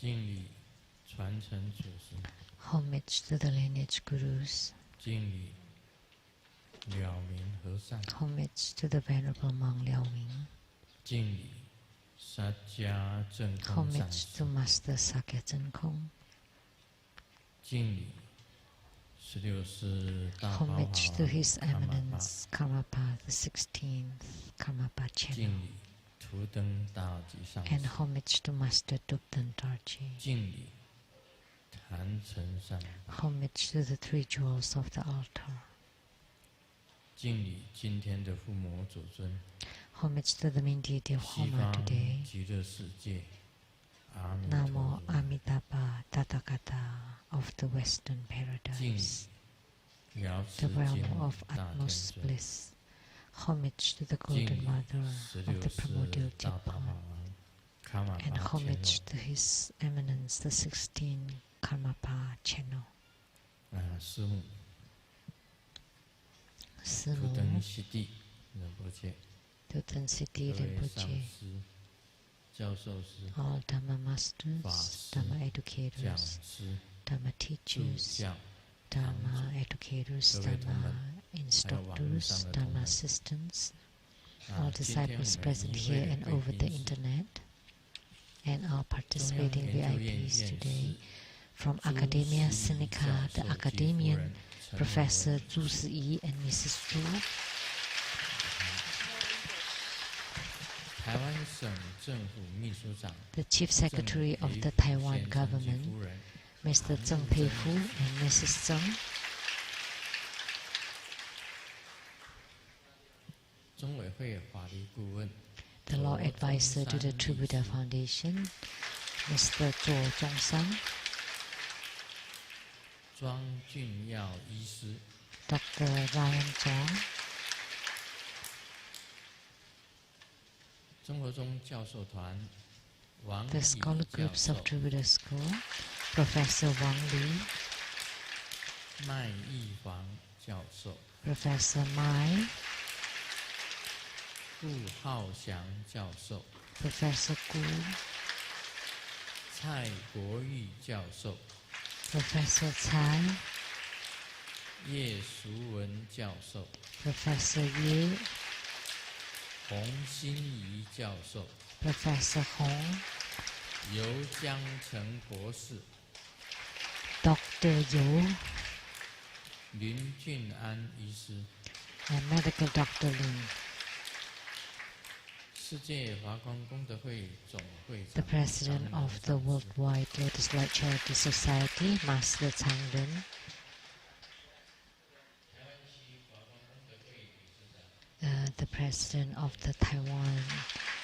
敬礼传承祖师， Homage to the lineage gurus. 敬礼了明和尚， Homage to the Venerable monk Liao Ming. 敬礼萨迦正空上 Homage 师， to Master Sakya Kong. 敬礼16世大宝法 Homage to 王 His 卡玛巴， Eminence Karmapa the 16th Karmapa 敬 Channel. 礼图登大尔吉上 And 师， homage to Master Dupten Dorji. 敬礼坛城上宝， Homage to the three jewels of the altar. 敬礼今天的父母祖尊， Homage to the main deity of 西 Homa 方 today. 极乐世界阿弥陀 Namo 佛， Amitabha Tathagata of the Western 敬礼 Paradise. 了 The 此 realm 经 of 大天 utmost 尊， bliss. Homage to the 敬 Golden 礼 Mother of the 16 Primordial 世大宝法 Japan. 王卡玛 And 巴 homage 前 to His Eminence the 16th Karmapa Channel. 师母师图登母西地仁波切， Dutton 各 City 位上 Rinpoche, 师、教授师、 all Dharma masters, Fast. Dharma 讲 educators, 师、 Dharma 助 teachers, 教， Dharma educators, 各位同门， Dharma 还有网络上 instructors, 的同 Dharma 门。 assistants, 啊 all 今天我 disciples 们 present 一 here 位 and 贵 over the 宾是 internet, and all 中央 participating 研究院 VIPs 院 today 士 from 朱 Academia 世仪 Sinica, 教 the 授及夫 Academian 人陈 Professor 文 Zhu Siyi and Mrs. Zhu, 台湾省政府秘书长 the Chief 郑 Secretary of 培 the 福 Taiwan 先生及 government, 夫人 Mr. Zheng Peifu and Mrs. Zheng, 中委会法律顾问 the law advisor to the True Buddha Foundation, Mr. Zhou Zhongshan, 庄俊耀医师， Dr. Ryan Zhong, 中国中教授团王 the 毅 scholar 教 groups 授 of True Buddha School, Professor Wang Li, 麦义煌教授 Professor Mai, 顾浩翔教授 Professor Gu, 蔡国玉教授 Professor Cai, 叶淑文教授 Professor Ye, 洪心怡教授 Professor Hong, 尤江成博士 Dr. Yu, 林俊安医师 and Medical Dr. Lin, 世界华光功德会总会 the 长 President 常 of 务 the 上师 Worldwide Lotus Light Charity Society, Master Chang Lin, the President of the Taiwan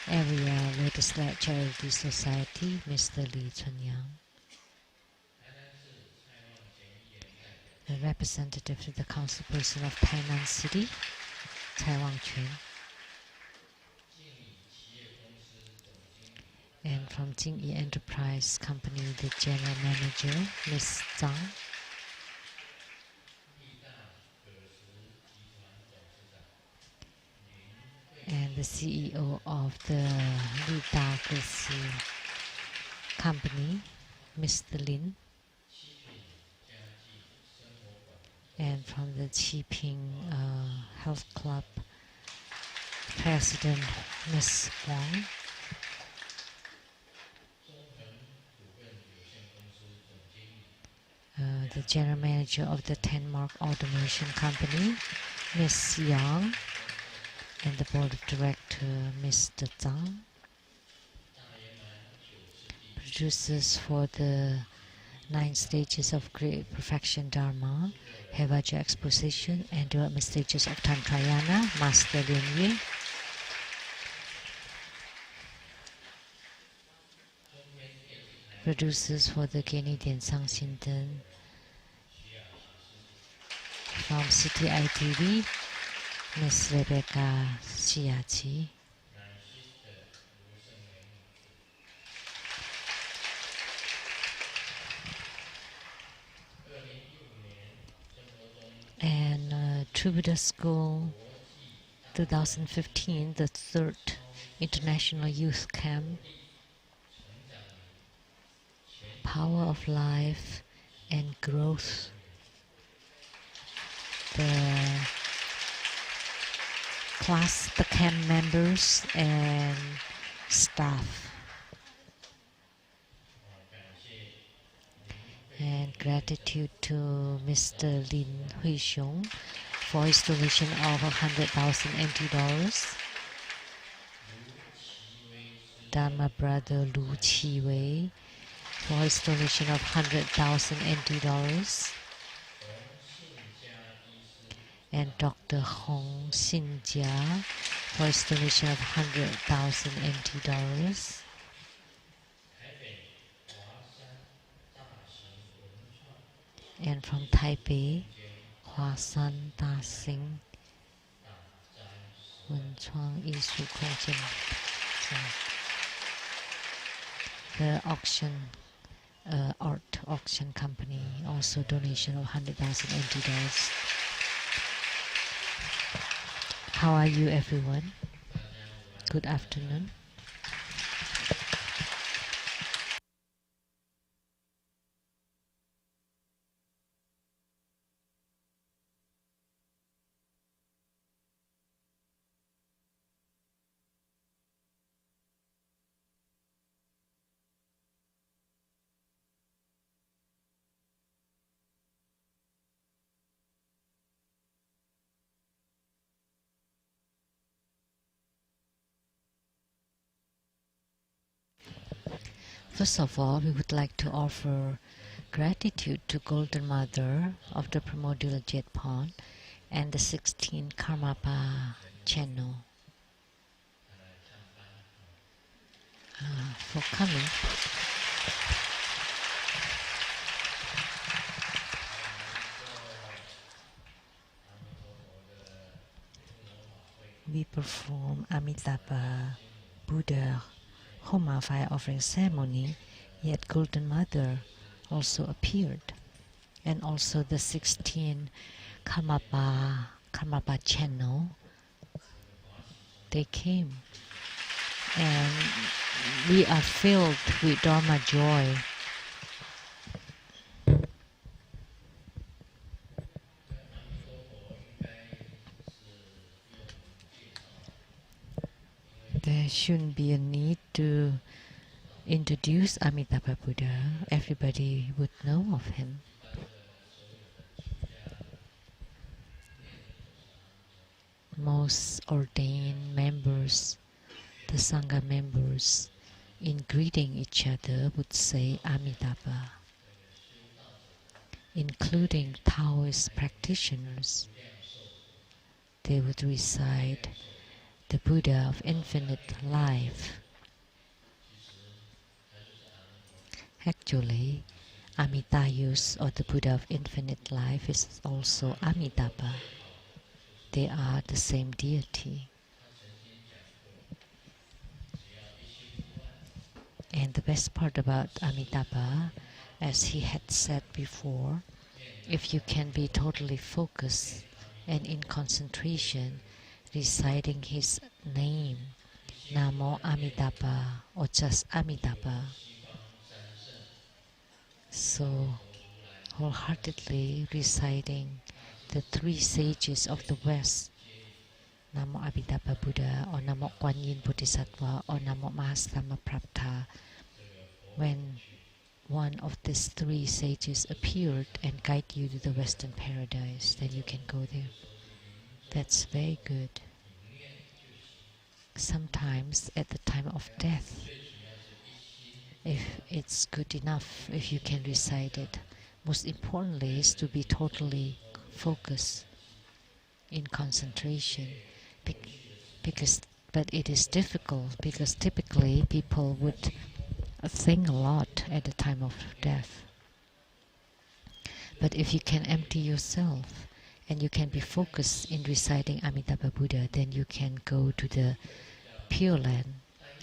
Area Lotus Light Charity Society, Mr. Li Chunyang, the representative to the Councilperson of Tainan City, Taiwan Quan, and from Jingyi Enterprise Company, the General Manager, Ms. Zhang, and the CEO of the Lida Glassi Company, Mr. Lin, and from the Qiping Health Club President, Ms. Wang, the General Manager of the Tenmark Automation Company, Ms. Yang, and the Board of Directors, Mr. Zhang, producers for the 9 stages of Great Perfection Dharma, Hevaja Exposition, and development stages of Tantrayana, Master Lin Yi, producers for the Canadian Sangxinten, from CTI TV, Ms. Rebecca Shiachi, and True Buddha School 2015, the 3rd International Youth Camp, power of life and growth, the the camp members and staff. And gratitude to Mr. Lin Hui-xiong for his donation of 100,000 NT dollars. Dharma brother Lu Chi-wei for his donation of 100,000 NT dollars. And Dr. Hong Xin-jia for his donation of 100,000 NT dollars. And from Taipei, Hua San Da Sing Wen Chuang Isu Kongjian. The auction, art auction company, also donation of 100,000 NT dollars. How are you, everyone? Good afternoon. First of all, we would like to offer gratitude to Golden Mother of the Primordial Jet Pond and the 16 Karmapa channel for coming. We perform Amitabha Buddha Homa fire offering ceremony, yet Golden Mother also appeared, and also the 16 Karmapa channel, they came, and we are filled with Dharma joy. There shouldn't be a need to introduce Amitabha Buddha. Everybody would know of him. Most ordained members, the Sangha members, in greeting each other would say Amitabha, including Taoist practitioners. They would recite the Buddha of infinite life. Actually, Amitayus, or the Buddha of infinite life, is also Amitabha. They are the same deity. And the best part about Amitabha, as he had said before, if you can be totally focused and in concentration, reciting his name, Namo Amitabha, or just Amitabha, so wholeheartedly reciting the three sages of the West, Namo Amitabha Buddha, or Namo Kuan Yin Bodhisattva, or Namo Mahastama Prapta, when one of these three sages appeared and guide you to the Western paradise, then you can go there. That's very good. Sometimes at the time of death, if it's good enough, if you can recite it, most importantly is to be totally focused in concentration. But it is difficult because typically people would think a lot at the time of death. But if you can empty yourself and you can be focused in reciting Amitabha Buddha, then you can go to the Pure Land,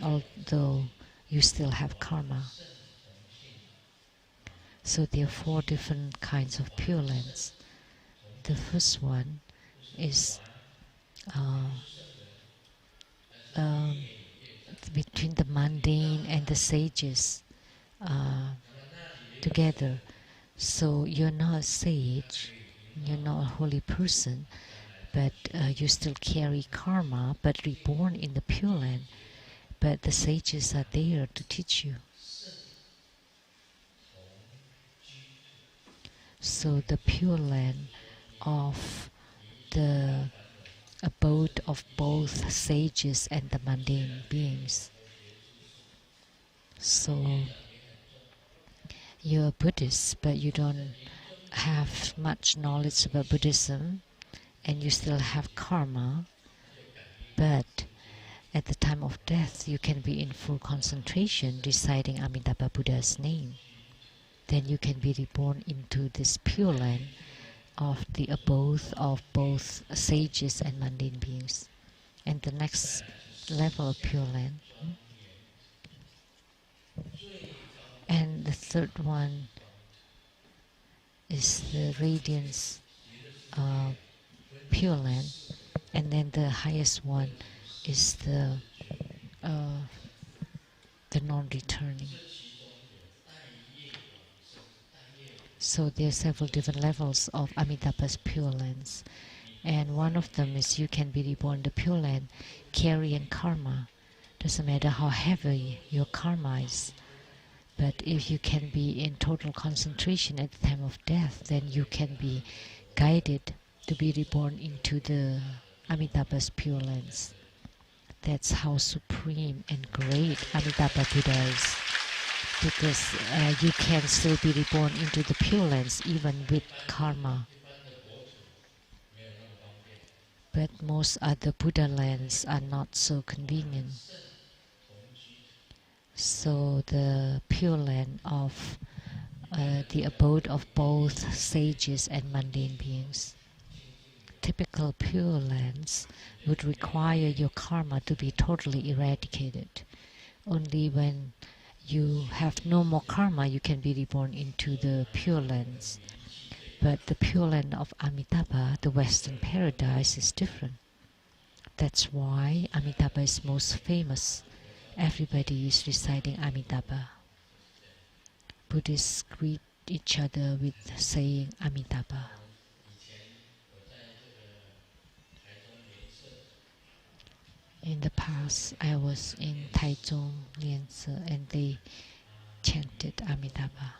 although you still have karma. So there are 4 different kinds of Pure Lands. The first one is between the mundane and the sages. together. So you're not a sage, you're not a holy person, but you still carry karma, but reborn in the Pure Land. But the sages are there to teach you. So the Pure Land of the abode of both sages and the mundane beings. So you're a Buddhist, but you don't have much knowledge about Buddhism, and you still have karma, but at the time of death you can be in full concentration reciting Amitabha Buddha's name. Then you can be reborn into this Pure Land of the abode of both sages and mundane beings. And the next level of Pure Land. And the third one is the radiance Pure Land. And then the highest one is the non-returning. So there are several different levels of Amitabha's Pure Lands. And one of them is you can be reborn in the Pure Land carrying karma. Doesn't matter how heavy your karma is. But if you can be in total concentration at the time of death, then you can be guided to be reborn into the Amitabha's Pure Lands. That's how supreme and great Amitabha Buddha is. Because you can still be reborn into the Pure Lands even with karma. But most other Buddha lands are not so convenient. So the Pure Land of the abode of both sages and mundane beings. Typical Pure Lands would require your karma to be totally eradicated. Only when you have no more karma you can be reborn into the Pure Lands. But the Pure Land of Amitabha, the Western Paradise, is different. That's why Amitabha is most famous. Everybody is reciting Amitabha. Buddhists greet each other with saying Amitabha. In the past, I was in Taichung, Lianze, and they chanted Amitabha.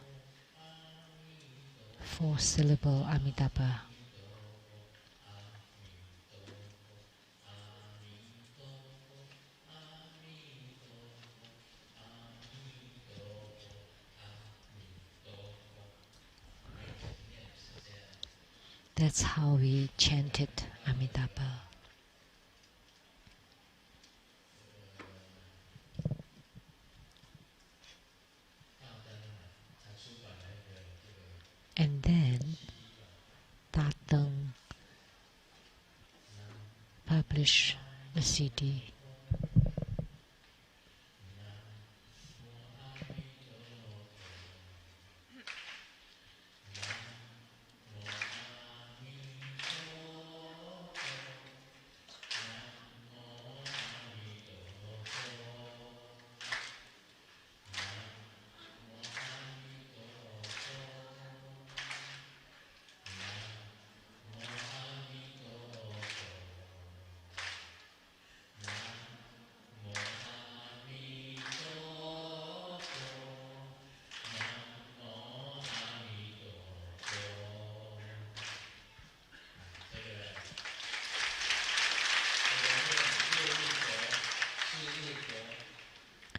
4-syllable Amitabha. That's how we chanted Amitabha. And then Tateng published a CD.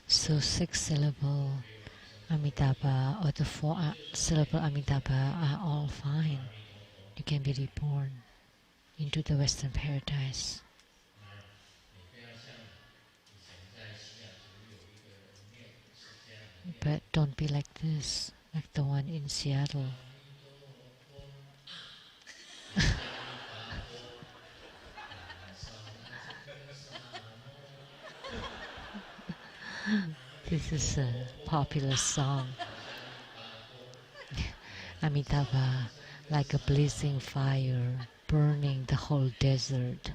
So 6-syllable Amitabha or the 4-syllable Amitabha are all fine. You can be reborn into the Western Paradise. But don't be like this, like the one in Seattle. This is a popular song. Amitabha, like a blazing fire, burning the whole desert.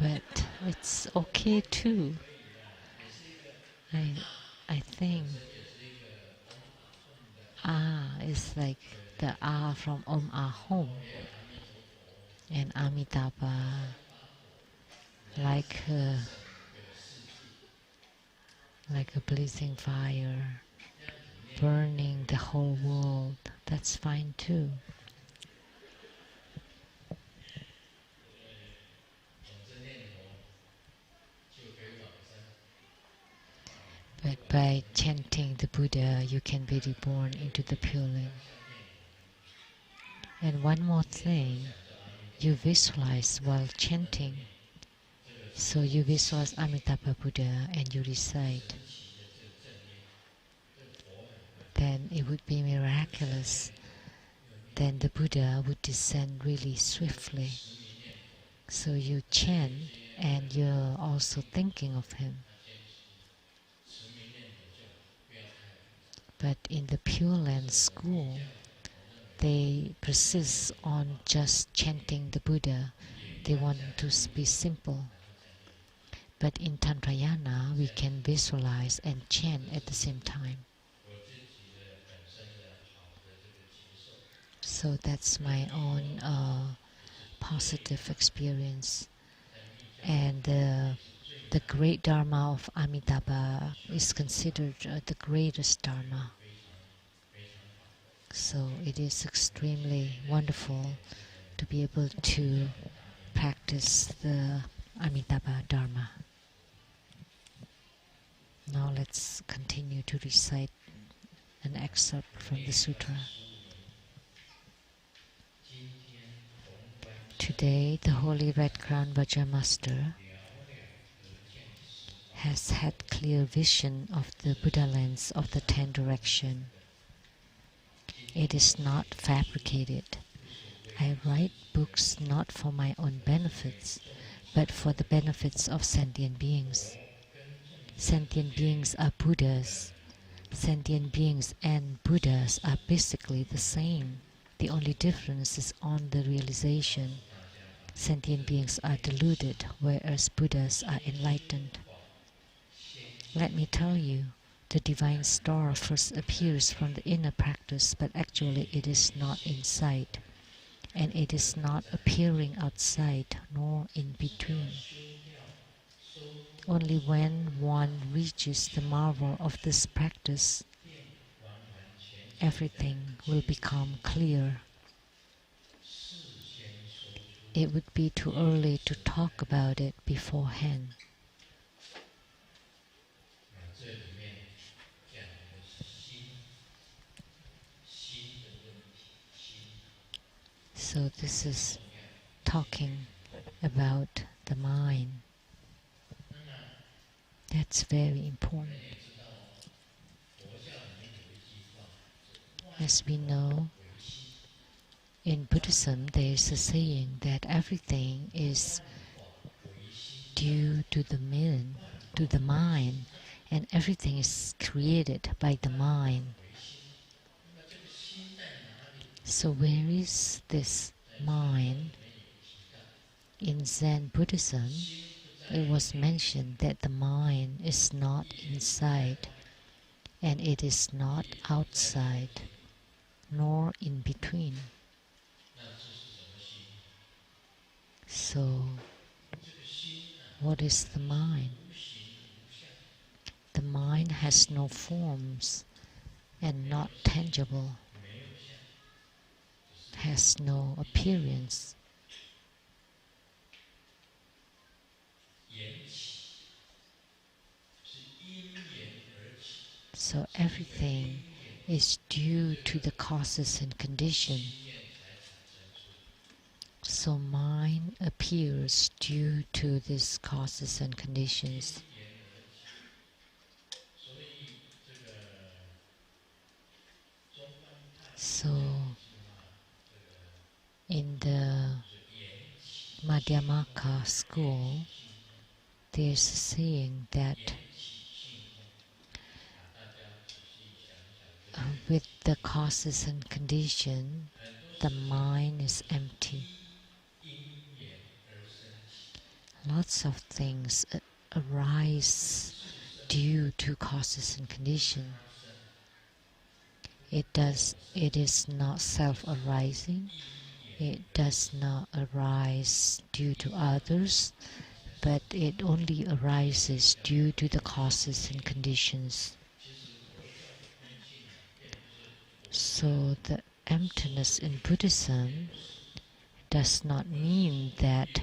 But it's okay too. I think is like the from Om Ahom, and Amitabha like like a blazing fire burning the whole world. That's fine too. But by chanting the Buddha, you can be reborn into the Pure Land. And one more thing, you visualize while chanting. So you visualize Amitabha Buddha and you recite. Then it would be miraculous. Then the Buddha would descend really swiftly. So you chant and you're also thinking of him. But in the Pure Land school, they persist on just chanting the Buddha. They want to be simple. But in Tantrayana, we can visualize and chant at the same time. So that's my own positive experience. And the great Dharma of Amitabha is considered the greatest Dharma. So it is extremely wonderful to be able to practice the Amitabha Dharma. Now let's continue to recite an excerpt from the sutra. Today, the Holy Red Crown Vajra Master has had clear vision of the Buddha lands of the 10 directions. It is not fabricated. I write books not for my own benefits, but for the benefits of sentient beings. Sentient beings are Buddhas. Sentient beings and Buddhas are basically the same. The only difference is on the realization. Sentient beings are deluded, whereas Buddhas are enlightened. Let me tell you, the divine star first appears from the inner practice, but actually it is not inside, and it is not appearing outside nor in between. Only when one reaches the marvel of this practice, everything will become clear. It would be too early to talk about it beforehand. So this is talking about the mind. That's very important. As we know, in Buddhism there is a saying that everything is due to the mind, and everything is created by the mind. So where is this mind? In Zen Buddhism, it was mentioned that the mind is not inside, and it is not outside, nor in between. So, what is the mind? The mind has no forms and not tangible, has no appearance. So everything is due to the causes and conditions. So mind appears due to these causes and conditions. So in the Madhyamaka school, there's a saying that with the causes and condition, the mind is empty. Lots of things arise due to causes and conditions. It is not self-arising. It does not arise due to others, but it only arises due to the causes and conditions. So the emptiness in Buddhism does not mean that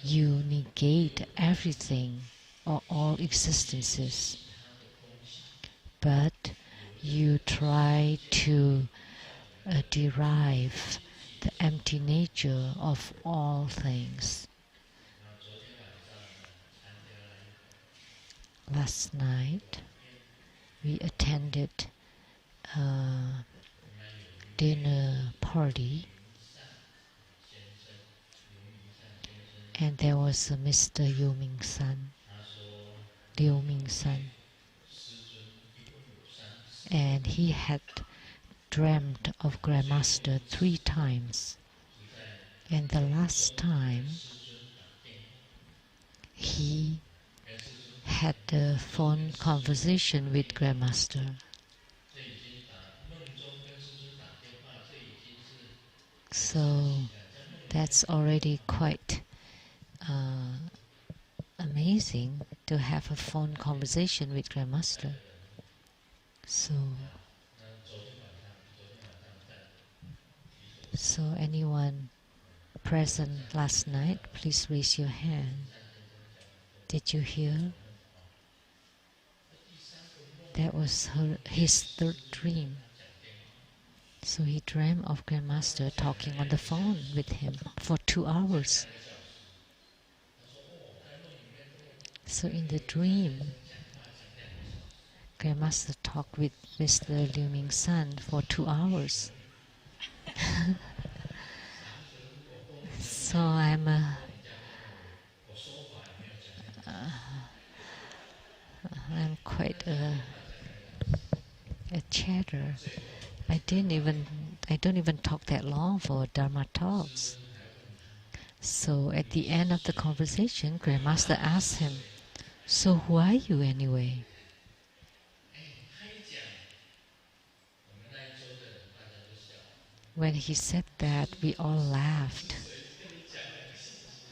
you negate everything or all existences, but you try to derive the empty nature of all things. Last night we attended a dinner party, and there was a Mr. Liu Ming San, and he had dreamt of Grandmaster 3 times, and the last time he had a phone conversation with Grandmaster. So that's already quite amazing to have a phone conversation with Grandmaster. So anyone present last night, please raise your hand. Did you hear? That was his third dream. So he dreamed of Grandmaster talking on the phone with him for 2 hours. So in the dream, Grandmaster talked with Mr. Liu Ming San for 2 hours. So I'm quite a chatter. I don't even talk that long for Dharma talks. So at the end of the conversation, Grandmaster asked him, "So who are you anyway?" When he said that, we all laughed.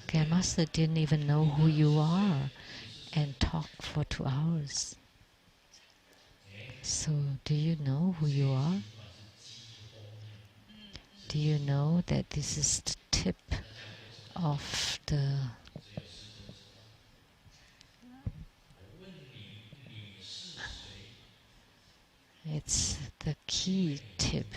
Grandmaster didn't even know who you are and talked for 2 hours. So do you know who you are? Do you know that this is the tip of the it's the key tip.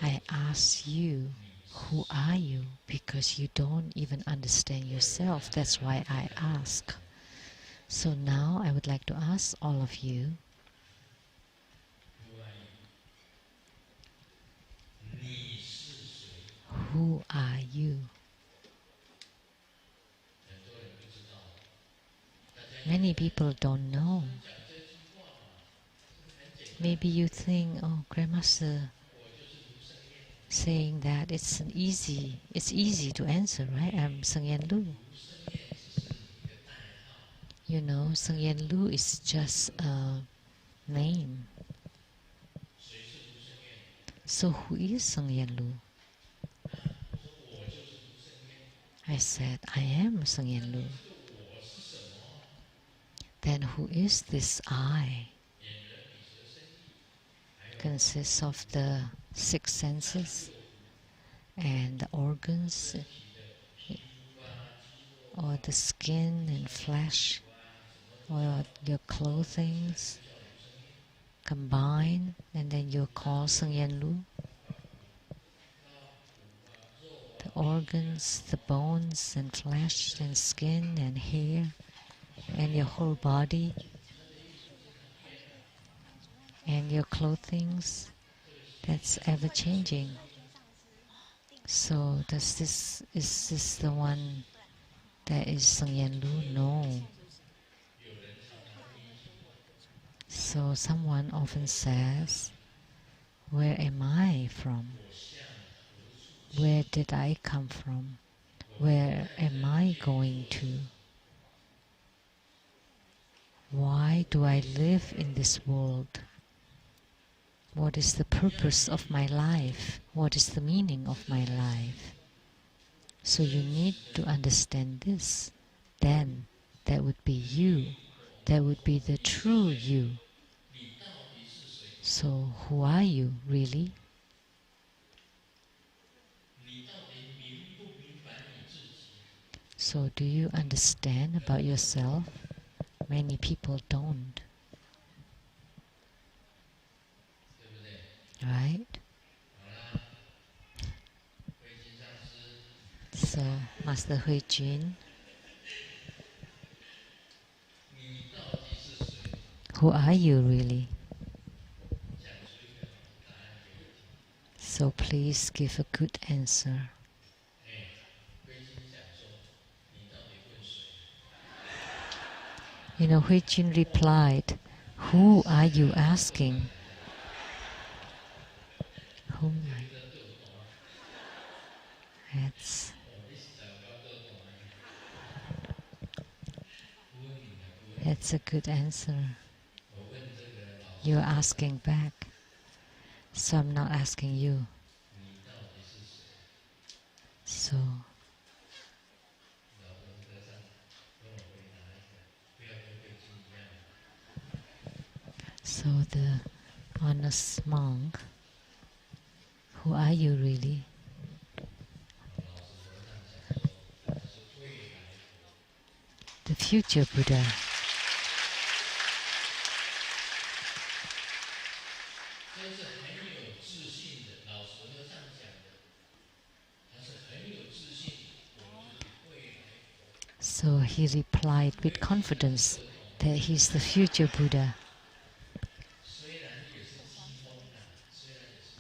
I ask you, who are you? Because you don't even understand yourself. That's why I ask. So now I would like to ask all of you, who are you? Many people don't know. Maybe you think, oh, Grandmaster saying that it's easy to answer, right? I'm Seng Yen Lu. You know, Seng Yen Lu is just a name. So who is Seng Yen Lu? I said, I am Seng Yen Lu. Then who is this I? Consists of the 6 senses and the organs, or the skin and flesh, or your clothing combined, and then you call Seng Yen Lu. The organs, the bones and flesh and skin and hair and your whole body and your clothing, that's ever changing. So is this the one that is Seng Yen Lu? No. So someone often says, where am I from? Where did I come from? Where am I going to? Why do I live in this world? What is the purpose of my life? What is the meaning of my life? So you need to understand this. Then that would be you. That would be the true you. So who are you really? So do you understand about yourself? Many people don't. Right? So, Master Hui Jin, who are you really? So please give a good answer. Hui Jin replied, who are you asking? Whom? That's a good answer. You're asking back. So I'm not asking you. So the honest monk, who are you really? The future Buddha. So he replied with confidence that he's the future Buddha.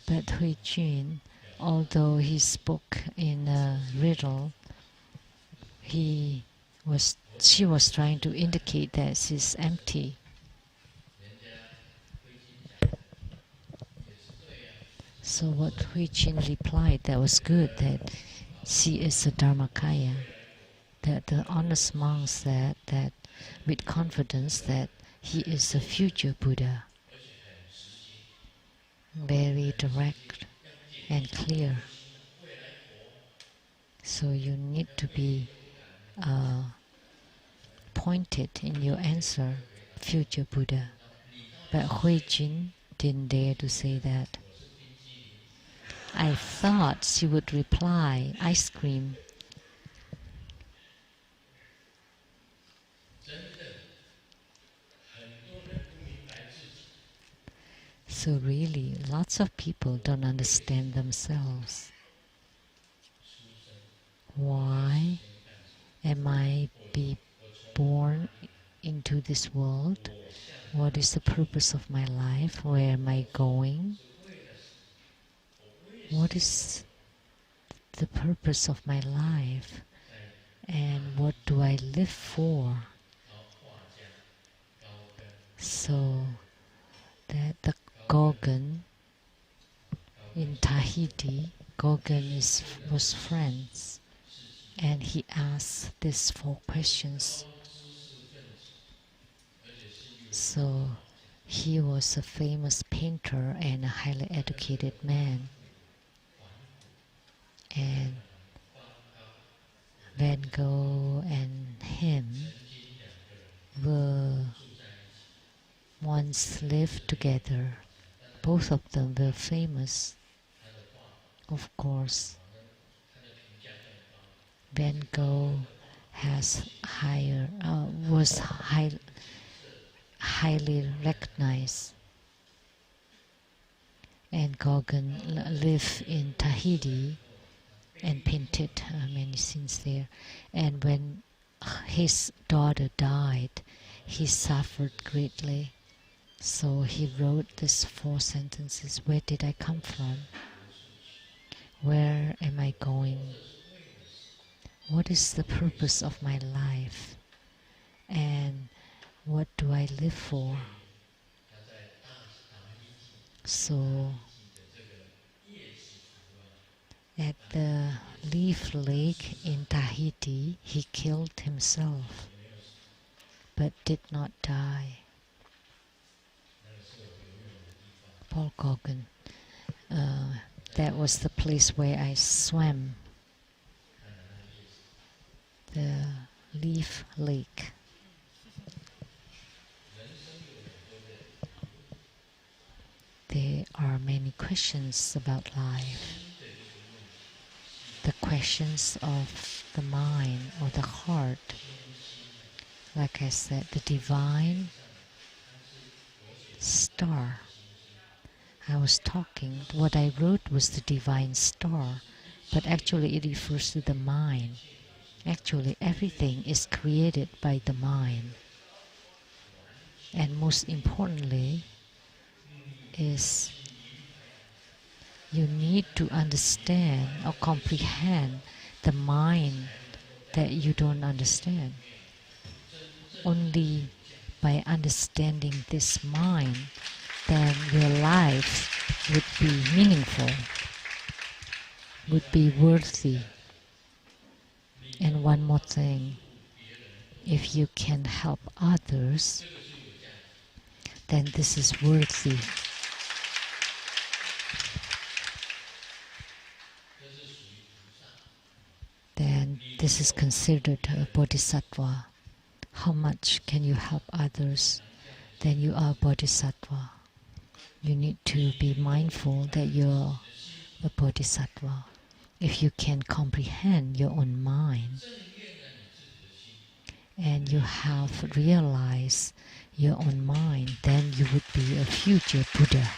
But Hui Jun, although he spoke in a riddle, she was trying to indicate that she's empty. So what Hui Jin replied, that was good, that she is a Dharmakaya. That the honest monk said that with confidence that he is a future Buddha. Very direct and clear. So you need to be pointed in your answer, future Buddha. But Hui Jin didn't dare to say that. I thought she would reply, ice cream. So really, lots of people don't understand themselves. Why am I be born into this world? What is the purpose of my life? Where am I going? What is the purpose of my life? And what do I live for? So that the Gogan in Tahiti, Gogan was friends, and he asked these 4 questions. So he was a famous painter and a highly educated man. And Van Gogh and him were once lived together. Both of them were famous. Of course, Van Gogh was highly recognized, and Gauguin lived in Tahiti and painted many scenes there. And when his daughter died, he suffered greatly. So he wrote these 4 sentences. Where did I come from? Where am I going? What is the purpose of my life? And what do I live for? So at the Leaf Lake in Tahiti, he killed himself. but did not die. Paul Gauguin. That was the place where I swam, the Leaf Lake. There are many questions about life. The questions of the mind or the heart. Like I said, the divine star. I was talking, what I wrote was the divine star, but actually it refers to the mind. Actually, everything is created by the mind. And most importantly is you need to understand or comprehend the mind that you don't understand. Only by understanding this mind, then your life would be meaningful, would be worthy. And one more thing, if you can help others, then this is worthy. Then this is considered a bodhisattva. How much can you help others? Then you are bodhisattva. You need to be mindful that you're a bodhisattva. If you can comprehend your own mind and you have realized your own mind, then you would be a future Buddha.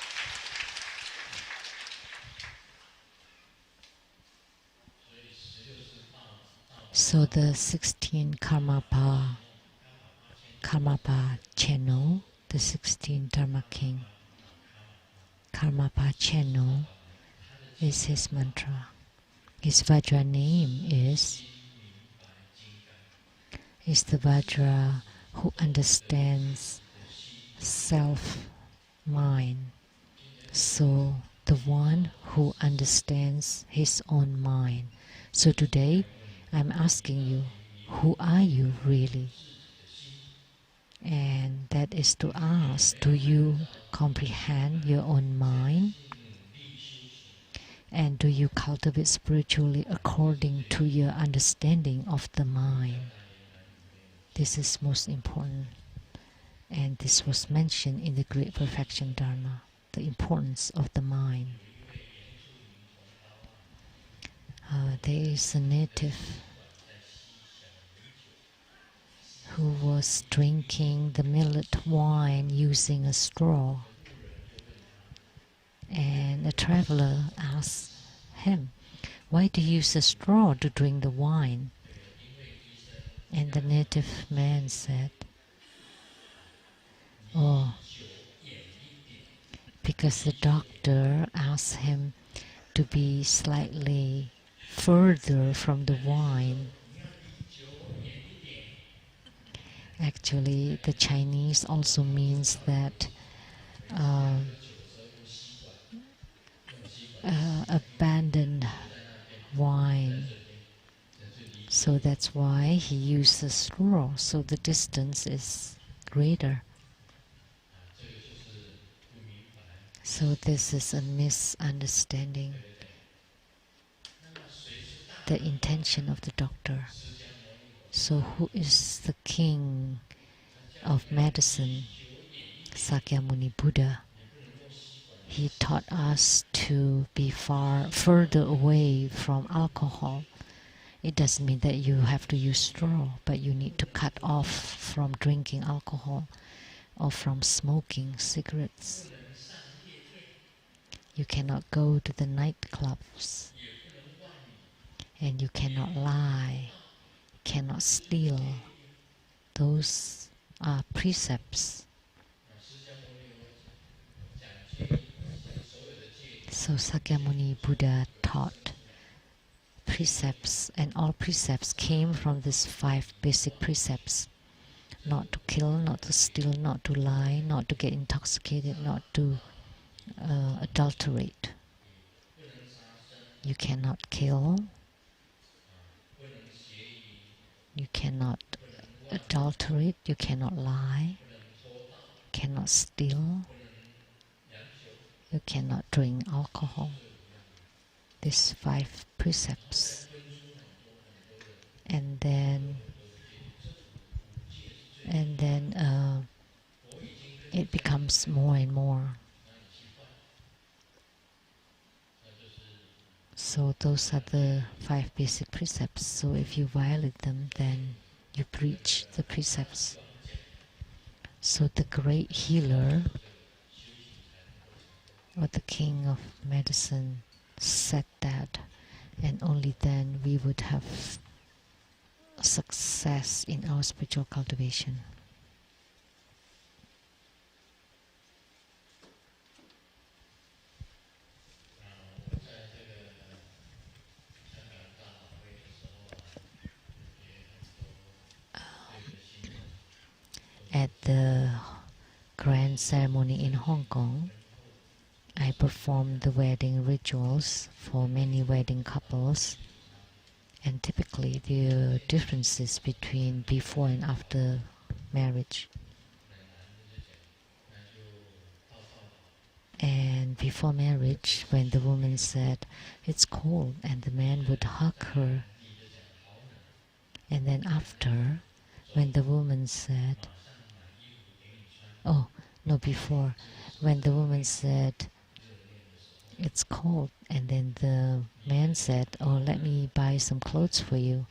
So the 16 Karmapa channel, the 16 Dharma King, Karmapa channel is his mantra. His Vajra name is the Vajra who understands self-mind. So the one who understands his own mind. So today I'm asking you, who are you really? And that is to ask, do you comprehend your own mind? And do you cultivate spiritually according to your understanding of the mind? This is most important. And this was mentioned in the Great Perfection Dharma, the importance of the mind. There is a native who was drinking the millet wine using a straw. And a traveler asked him, "Why do you use a straw to drink the wine?" And the native man said, "Oh, because the doctor asked him to be slightly further from the wine." Actually, the Chinese also means that abandoned wine. So that's why he used a straw, so the distance is greater. So this is a misunderstanding the intention of the doctor. So who is the king of medicine? Sakyamuni Buddha. He taught us to be further away from alcohol. It doesn't mean that you have to use straw, but you need to cut off from drinking alcohol or from smoking cigarettes. You cannot go to the nightclubs, and you cannot lie, cannot steal. Those are precepts. So Sakyamuni Buddha taught precepts, and all precepts came from these 5 basic precepts. Not to kill, not to steal, not to lie, not to get intoxicated, not to adulterate. You cannot kill. You cannot adulterate, you cannot lie, cannot steal, you cannot drink alcohol. These 5 precepts. And then it becomes more and more. So those are the 5 basic precepts. So if you violate them, then you breach the precepts. So the great healer, or the king of medicine, said that, and only then we would have success in our spiritual cultivation. At the grand ceremony in Hong Kong, I performed the wedding rituals for many wedding couples, and typically there are differences between before and after marriage. And before marriage, when the woman said, "It's cold," and the man would hug her. And then after, when the woman said, before, when the woman said, "It's cold," and then the man said, "Oh, let me buy some clothes for you,"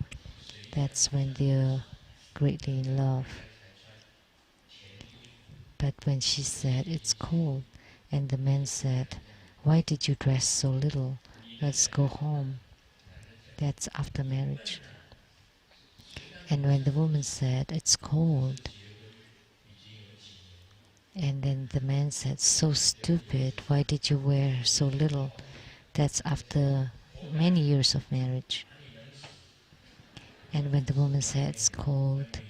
that's when they're greatly in love. But when she said, "It's cold," and the man said, "Why did you dress so little? Let's go home," that's after marriage. And when the woman said, "It's cold," and then the man said, "So stupid, why did you wear so little?" That's after many years of marriage. And when the woman said, "It's cold,"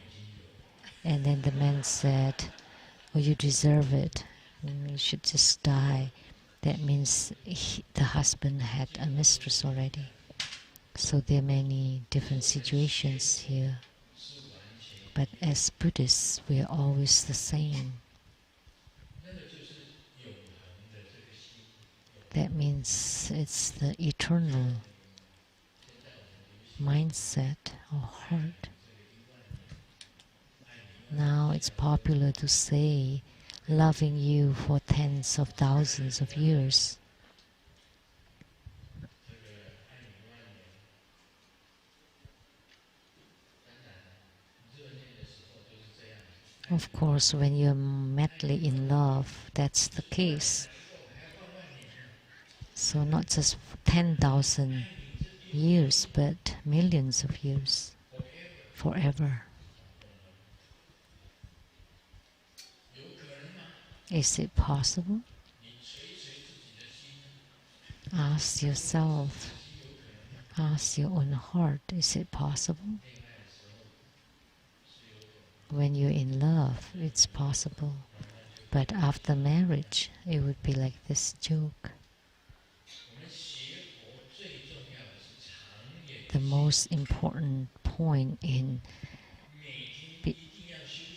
and then the man said, "Oh, you deserve it, you should just die," that means the husband had a mistress already. So there are many different situations here. But as Buddhists, we are always the same. That means it's the eternal mindset or heart. Now it's popular to say, "loving you for tens of thousands of years." Of course, when you're madly in love, that's the case. So not just 10,000 years, but millions of years, forever. Is it possible? Ask yourself, ask your own heart, is it possible? When you're in love, it's possible. But after marriage, it would be like this joke. The most important point in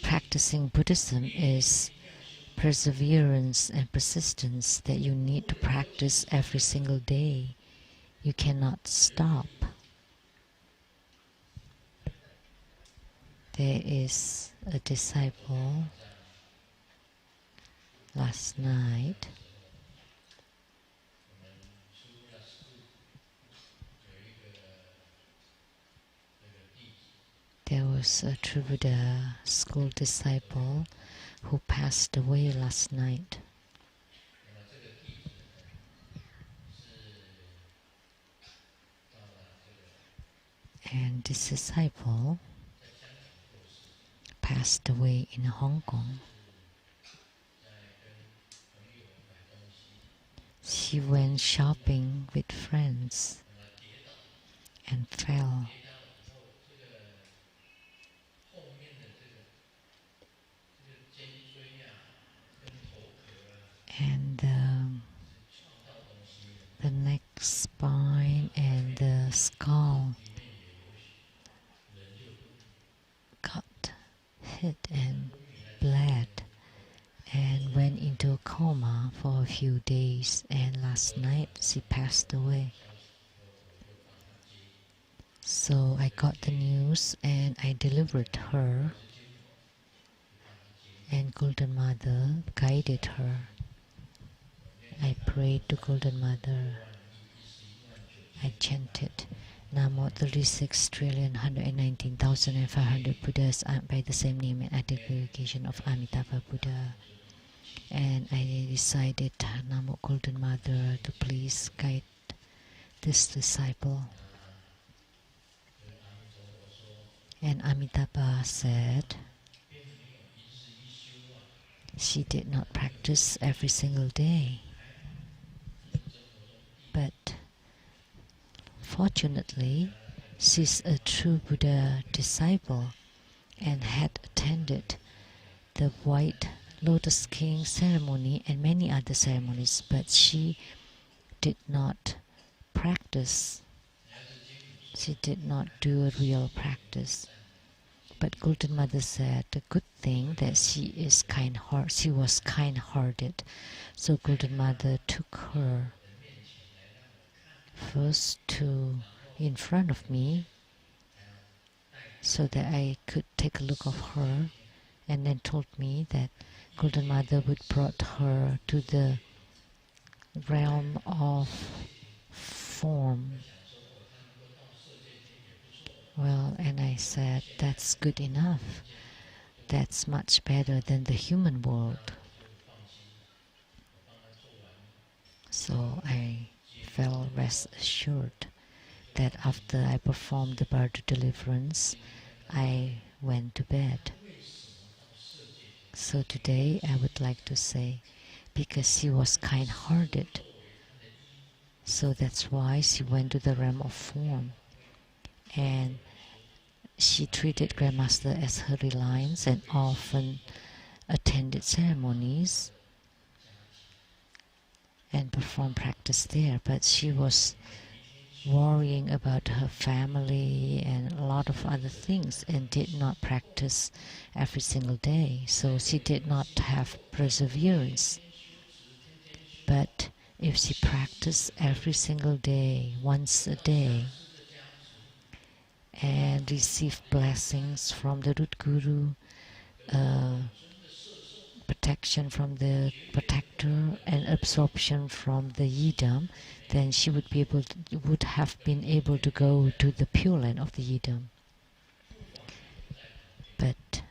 practicing Buddhism is perseverance and persistence, that you need to practice every single day. You cannot stop. There is a disciple last night. There was a True Buddha school disciple who passed away last night. And this disciple passed away in Hong Kong. She went shopping with friends and fell. And the neck, spine, and the skull got a coma for a few days, and last night she passed away. So I got the news and I delivered her, and Golden Mother guided her. I prayed to Golden Mother. I chanted Namo 36,119,500 Buddhas by the same name and identification of Amitabha Buddha. And I decided, Namo Golden Mother, to please guide this disciple. And Amitabha said she did not practice every single day. But fortunately, she's a true Buddha disciple and had attended the White Lotus King ceremony and many other ceremonies, but she did not practice. She did not do a real practice. But Golden Mother said the good thing that she was kind-hearted. So Golden Mother took her first in front of me so that I could take a look of her, and then told me that Golden Mother would brought her to the realm of form. Well, and I said, that's good enough. That's much better than the human world. So I felt rest assured that after I performed the birth deliverance, I went to bed. So today I would like to say, because she was kind-hearted, so that's why she went to the realm of form. And she treated Grandmaster as her reliance and often attended ceremonies and performed practice there. But she was worrying about her family and a lot of other things and did not practice every single day. So she did not have perseverance. But if she practiced every single day, once a day, and received blessings from the root guru, protection from the protector, and absorption from the yidam, then she would have been able to go to the Pure Land of the yidam. But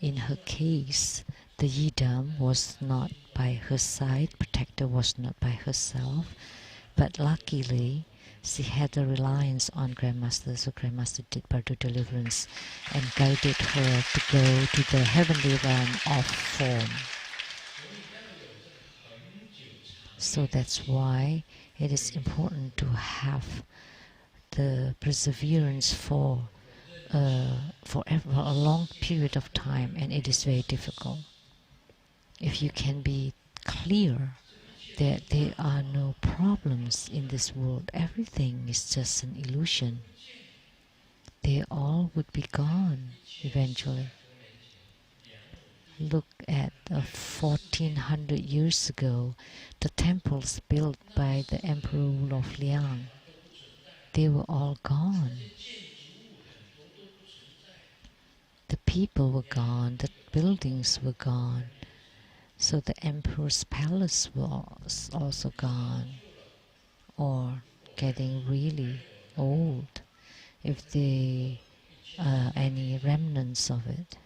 in her case, the yidam was not by her side, protector was not by herself, but luckily she had a reliance on Grandmaster, so Grandmaster did birth deliverance and guided her to go to the heavenly realm of form. So that's why it is important to have the perseverance for a long period of time, and it is very difficult. If you can be clear that there are no problems in this world, everything is just an illusion, they all would be gone eventually. Look at 1400 years ago, the temples built by the Emperor of Liang, they were all gone. The people were gone, the buildings were gone. So the emperor's palace was also gone, or getting really old, if there are any remnants of it.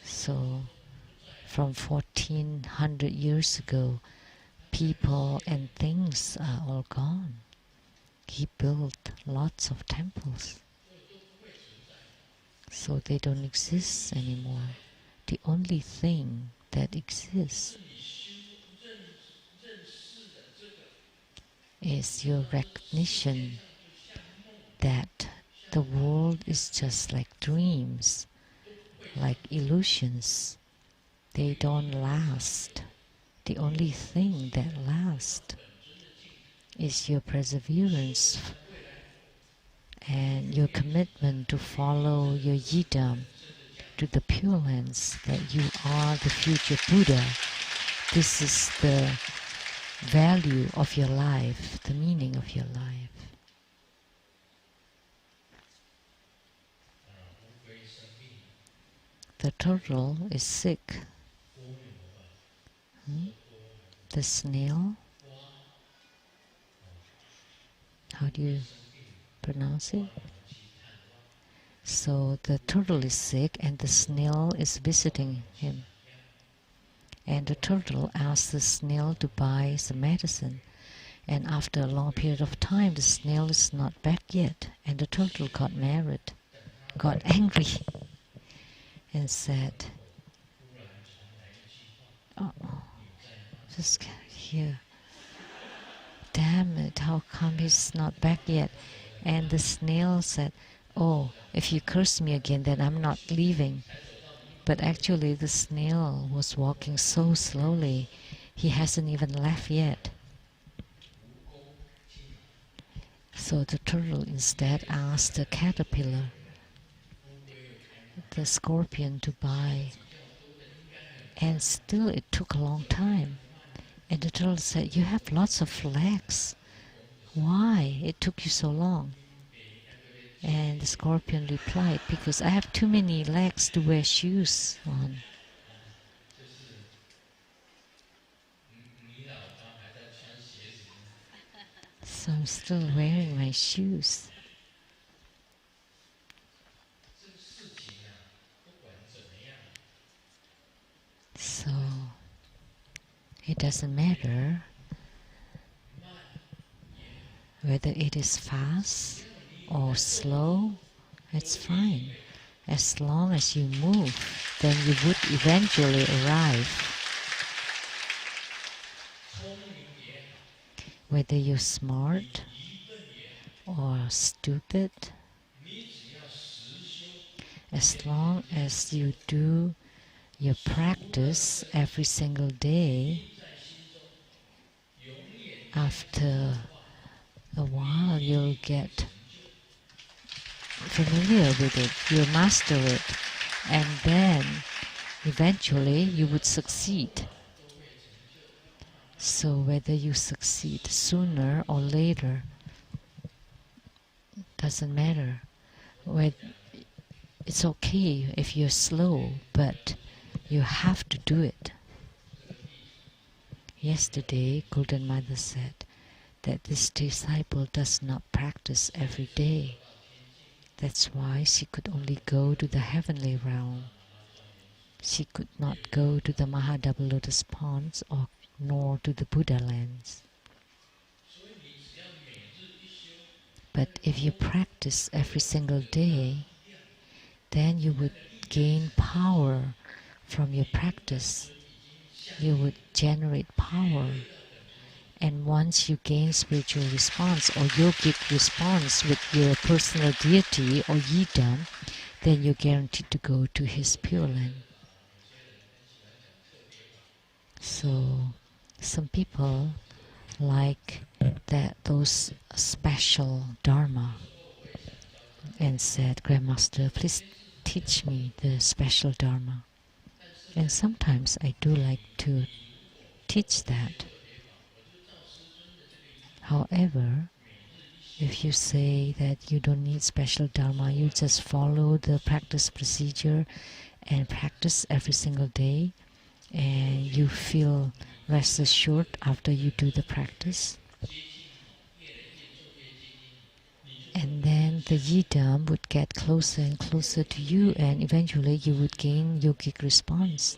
So from 1400 years ago, people and things are all gone. He built lots of temples, so they don't exist anymore. The only thing that exists is your recognition that the world is just like dreams, like illusions. They don't last. The only thing that lasts is your perseverance and your commitment to follow your yidam to the Pure Lands, that you are the future Buddha. This is the value of your life, the meaning of your life. The turtle is sick. The snail, how do you pronounce it? So the turtle is sick and the snail is visiting him. And the turtle asks the snail to buy some medicine. And after a long period of time, the snail is not back yet. And the turtle got angry, and said, "Oh, just here. Damn it, how come he's not back yet?" And the snail said, "Oh, if you curse me again, then I'm not leaving." But actually the snail was walking so slowly, he hasn't even left yet. So the turtle instead asked the caterpillar, the scorpion, to buy. And still it took a long time. And the turtle said, "You have lots of legs. Why it took you so long?" And the scorpion replied, "Because I have too many legs to wear shoes on." So I'm still wearing my shoes. So it doesn't matter whether it is fast or slow, it's fine. As long as you move, then you would eventually arrive. Whether you're smart or stupid, as long as you do your practice every single day, after a while you'll get familiar with it, you'll master it, and then eventually you would succeed. So whether you succeed sooner or later doesn't matter. It's okay if you're slow, but you have to do it. Yesterday, Golden Mother said that this disciple does not practice every day. That's why she could only go to the heavenly realm. She could not go to the Mahadouble Lotus Ponds nor to the Buddha lands. But if you practice every single day, then you would gain power from your practice. You would generate power. And once you gain spiritual response or yogic response with your personal deity or yidam, then you're guaranteed to go to his Pure Land. So some people like those special Dharma and said, "Grandmaster, please teach me the special Dharma." And sometimes I do like to teach that. However, if you say that you don't need special Dharma, you just follow the practice procedure and practice every single day, and you feel rest assured after you do the practice, and then the yidam would get closer and closer to you, and eventually you would gain yogic response.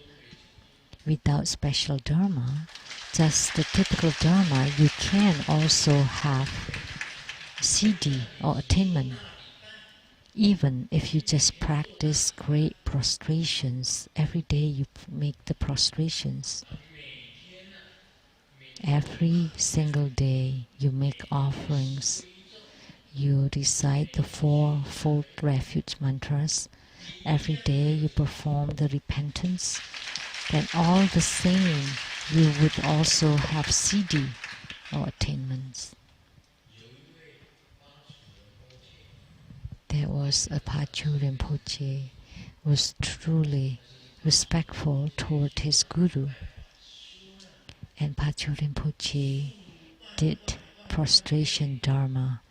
Without special Dharma, just the typical Dharma, you can also have siddhi or attainment. Even if you just practice great prostrations, every day you make the prostrations. Every single day you make offerings. You recite the 4 fold refuge mantras. Every day you perform the repentance. Then all the same, you would also have siddhi or attainments. There was a Pachu Rinpoche was truly respectful toward his guru. And Patrul Rinpoche did prostration Dharma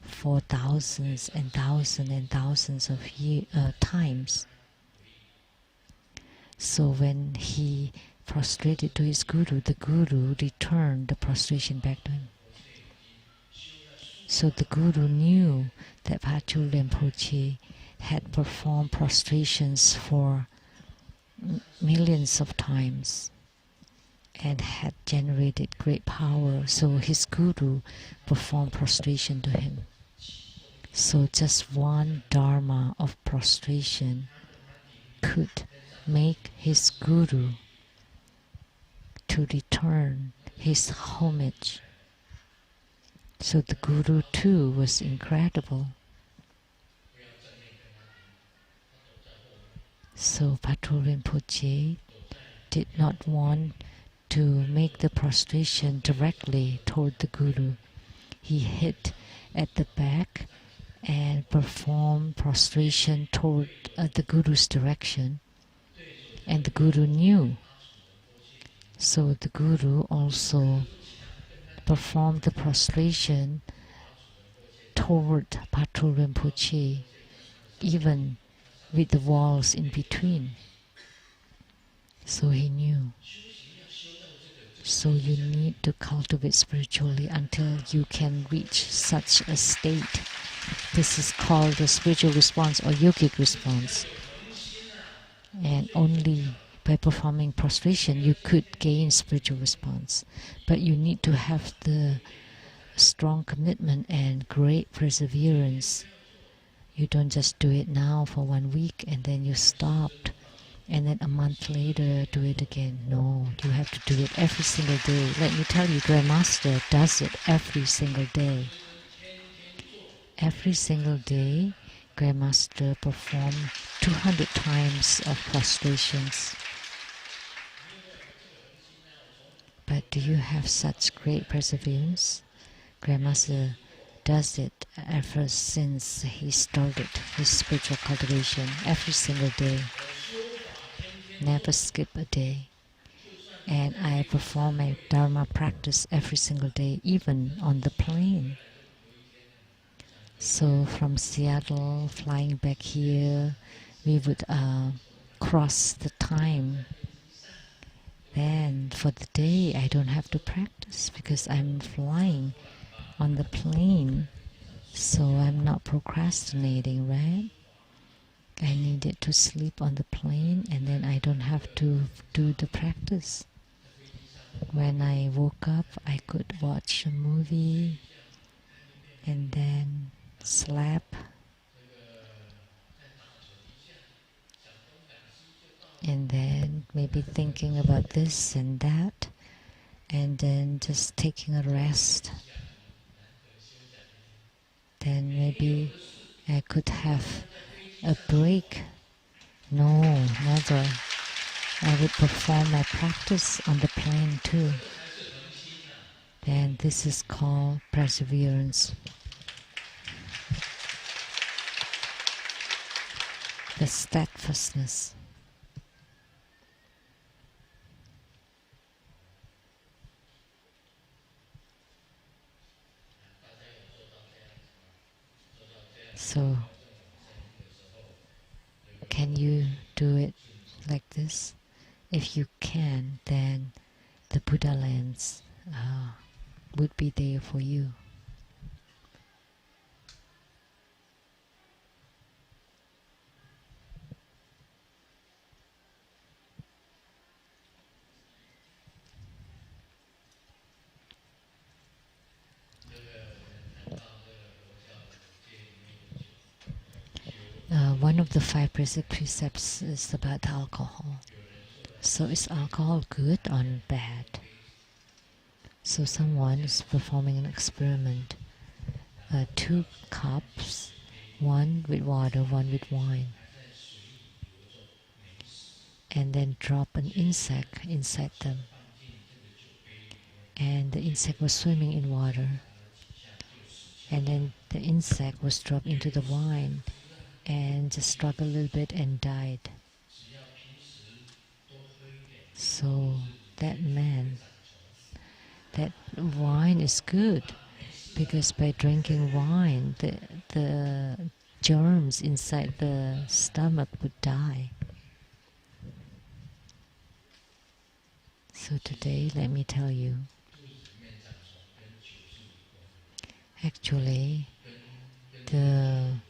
for thousands and thousands and thousands of times. So when he prostrated to his guru, the guru returned the prostration back to him. So the guru knew that Patrul Rinpoche had performed prostrations for millions of times and had generated great power. So his guru performed prostration to him. So just one Dharma of prostration could make his guru to return his homage. So the guru too was incredible. So Patrul Rinpoche did not want to make the prostration directly toward the guru. He hid at the back and performed prostration toward the guru's direction. And the guru knew. So the guru also performed the prostration toward Patrul Rinpoche, even with the walls in between. So he knew. So you need to cultivate spiritually until you can reach such a state. This is called the spiritual response or yogic response. And only by performing prostration you could gain spiritual response. But you need to have the strong commitment and great perseverance. You don't just do it now for 1 week and then you stopped. And then a month later do it again. No, you have to do it every single day. Let me tell you, Grandmaster does it every single day. Every single day, Grandmaster performed 200 times of prostrations. But do you have such great perseverance? Grandmaster does it ever since he started his spiritual cultivation every single day. Never skip a day. And I perform my Dharma practice every single day, even on the plane. So from Seattle, flying back here, we would cross the time. Then for the day, I don't have to practice because I'm flying on the plane. So I'm not procrastinating, right? I needed to sleep on the plane and then I don't have to do the practice. When I woke up, I could watch a movie and then sleep. And then maybe thinking about this and that and then just taking a rest. Then maybe I could have a break. No, never. I would perform my practice on the plane too. Then this is called perseverance. The steadfastness. So, can you do it like this? If you can, then the Buddha lands would be there for you. One of the 5 precepts is about alcohol. So is alcohol good or bad? So someone is performing an experiment. 2 cups, one with water, one with wine. And then drop an insect inside them. And the insect was swimming in water. And then the insect was dropped into the wine. and just struggled a little bit and died. So that man, that wine is good, because by drinking wine, the germs inside the stomach would die. So today, let me tell you, actually, the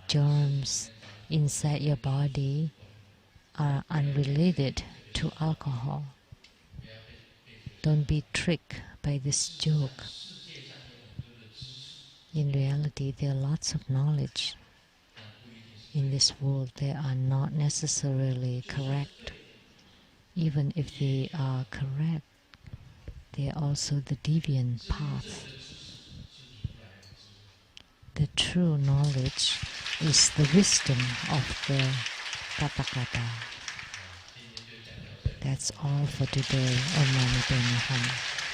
germs inside your body are unrelated to alcohol. Don't be tricked by this joke. In reality, there are lots of knowledge in this world. They are not necessarily correct. Even if they are correct, they are also the deviant path. The true knowledge is the wisdom of the Tathagata. That's all for today. Om Mani Padme Hum.